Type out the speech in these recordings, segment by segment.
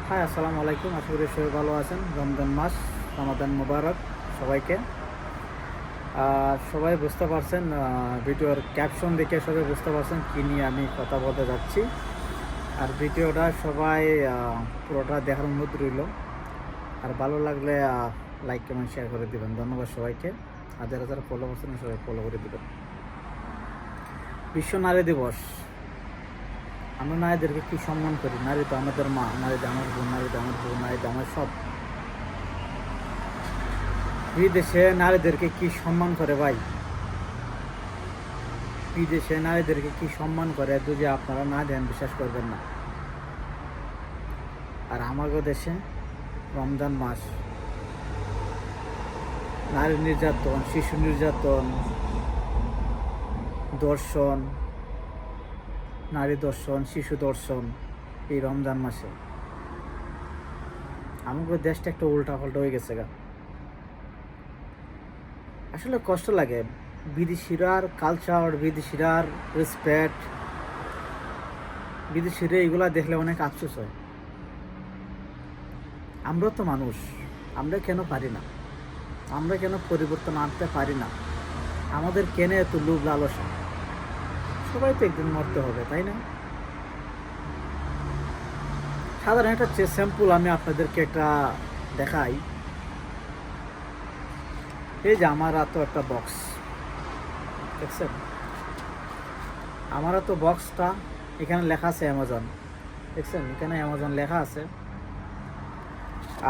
High, আসসালামু আলাইকুম। আশা করি সবাই ভালো আছেন। রমজান মাস, রমাদান মোবারক সবাইকে। সবাই বুঝতে পারছেন, ভিডিওর ক্যাপশন দেখে সবাই বুঝতে পারছেন কী নিয়ে আমি কথা বলতে যাচ্ছি। আর ভিডিওটা সবাই পুরোটা দেখার অনুরোধ রইল। আর ভালো লাগলে লাইক কমেন্ট শেয়ার করে দেবেন। ধন্যবাদ সবাইকে। আর যারা যারা ফলো করছেন সবাই ফলো করে দেবেন। বিশ্ব নারী দিবস। আমরা নারীদেরকে কী সম্মান করি। নারী তো আমাদের মা, নারী তো আমার বোন, নারী তো আমার বউ, নারী তো আমার সব। বিদেশে নারীদেরকে কি সম্মান করে ভাই, বিদেশে নারীদেরকে কি সম্মান করে যদি আপনারা না দেন বিশ্বাস করবেন না। আর আমাদের দেশে রমজান মাস, নারী নির্যাতন, শিশু নির্যাতন, ধর্ষণ, নারী ধর্ষণ, শিশু ধর্ষণ এই রমজান মাসে আমাদের দেশটা একটা উল্টা পাল্টা হয়ে গেছে গা। আসলে কষ্ট লাগে। বিদেশিরার কালচার, বিদেশিরার রেসপেক্ট, বিদেশিরা এগুলা দেখলে অনেক আফসোস হয়। আমরা তো মানুষ, আমরা কেন পারি না? আমরা কেন পরিবর্তন আনতে পারি না? আমাদের কেন এত লোভ লালসা? সবাই তো একদিন মরতে হবে, তাই না? সাধারণ একটা স্যাম্পল আমি আপনাদেরকে একটা দেখাই। এই যে আমার তো একটা বক্স দেখছেন, আমার তো বক্সটা এখানে লেখা আছে অ্যামাজন, দেখছেন এখানে অ্যামাজন লেখা আছে।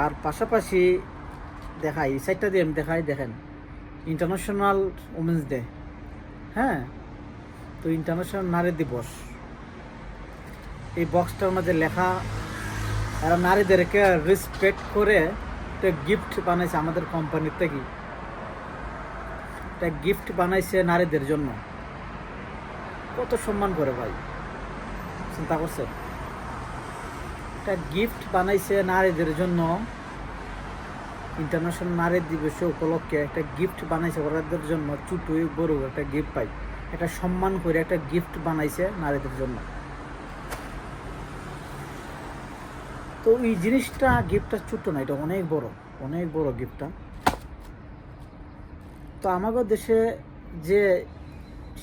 আর পাশাপাশি দেখাই, এই সাইডটা দিয়ে আমি দেখাই, দেখেন ইন্টারন্যাশনাল উমেন্স ডে। হ্যাঁ, তো ইন্টারন্যাশনাল নারী দিবস। এই বক্সটার মাঝে লেখা, এরা নারীদেরকে রেসপেক্ট করে একটা গিফট বানাইছে আমাদের কোম্পানির থেকে। একটা গিফট বানাইছে নারীদের জন্য। কত সম্মান করে ভাই, চিন্তা করছে? একটা গিফট বানাইছে নারীদের জন্য, ইন্টারন্যাশনাল নারী দিবস উপলক্ষে একটা গিফট বানাইছে ওরাদের জন্য। ছোট বড় একটা গিফট পাই, একটা সম্মান করে একটা গিফট বানাইছে নারীদের জন্য। তো এই জিনিসটা, গিফটটা ছোট্ট না, এটা অনেক বড়, অনেক বড় গিফটটা। তো আমাদের দেশে যে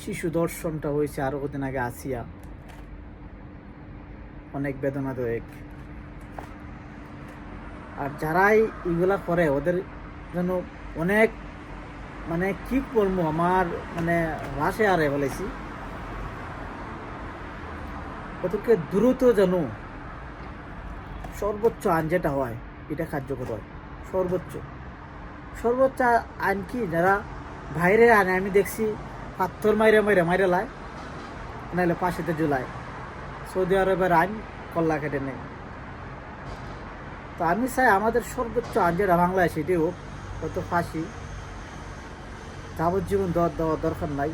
শিশু দর্শনটা হয়েছে আরো কদিন আগে, আসিয়া, অনেক বেদনাদায়ক। আর যারাই এগুলা করে ওদের যেন অনেক, মানে কি বলবো, আমার মানে ভাষে আর বলেছি, ওদেরকে দ্রুত যেন সর্বোচ্চ আইন যেটা হয় এটা কার্যকর হয়। সর্বোচ্চ সর্বোচ্চ আইন কি, যারা বাইরে আনে, আমি দেখছি পাথর মাইরে মাইরে মাইরে লায়, নাহলে ফাঁসিতে ঝুলায়। সৌদি আরবের আইন কল্লা কেটে নেই। তো আমি চাই আমাদের সর্বোচ্চ আইন যেটা বাংলাদেশ, এটি হোক, হয়তো ফাঁসি। যাবজ্জীবন দেওয়ার দরকার নাই,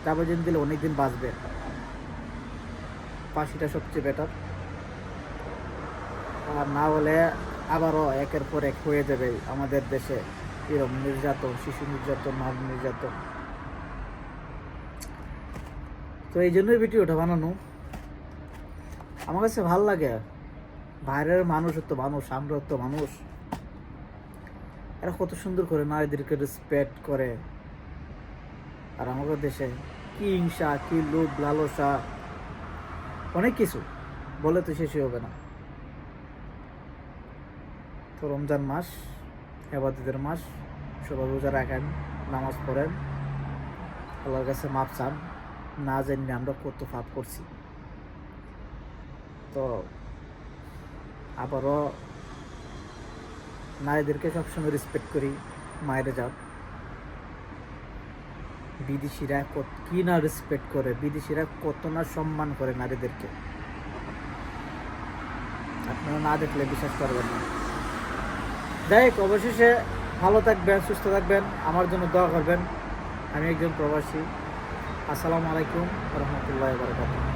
যাবজ্জীবন দিলে অনেকদিন বাঁচবে। ফাঁসিটা সবচেয়ে বেটার। আর না হলে আবারও একের পর এক হয়ে যাবে আমাদের দেশে এরকম নির্যাতন, শিশু নির্যাতন, নারী নির্যাতন। তো এই জন্যই ভিডিওটা বানানো। আমার কাছে ভালো লাগে, বাইরের মানুষ তো মানুষ, আমরা তো মানুষ, এরা কত সুন্দর করে নারীদেরকে রেসপেক্ট করে। আর আমাদের দেশে কি হিংসা, কি লোভ লালসা, অনেক কিছু বলে তো শেষই হবে না। তো রমজান মাস, ইবাদতের মাস, সবাই রোজা রাখেন, নামাজ পড়েন, আল্লাহর কাছে মাপ চান। না জানি আমরা কত পাপ করছি। তো আবারও নারীদেরকে সবসময় রেসপেক্ট করি, মায়েরা যাও। বিদেশিরা কি না রেসপেক্ট করে, বিদেশিরা কত না সম্মান করে নারীদেরকে, আপনারা না দেখলে বিশ্বাস করবেন না। যাই হোক, অবশেষে ভালো থাকবেন, সুস্থ থাকবেন, আমার জন্য দোয়া করবেন। আমি একজন প্রবাসী। আসসালামু আলাইকুম রহমতুল্লাহ বারাকাতুহু।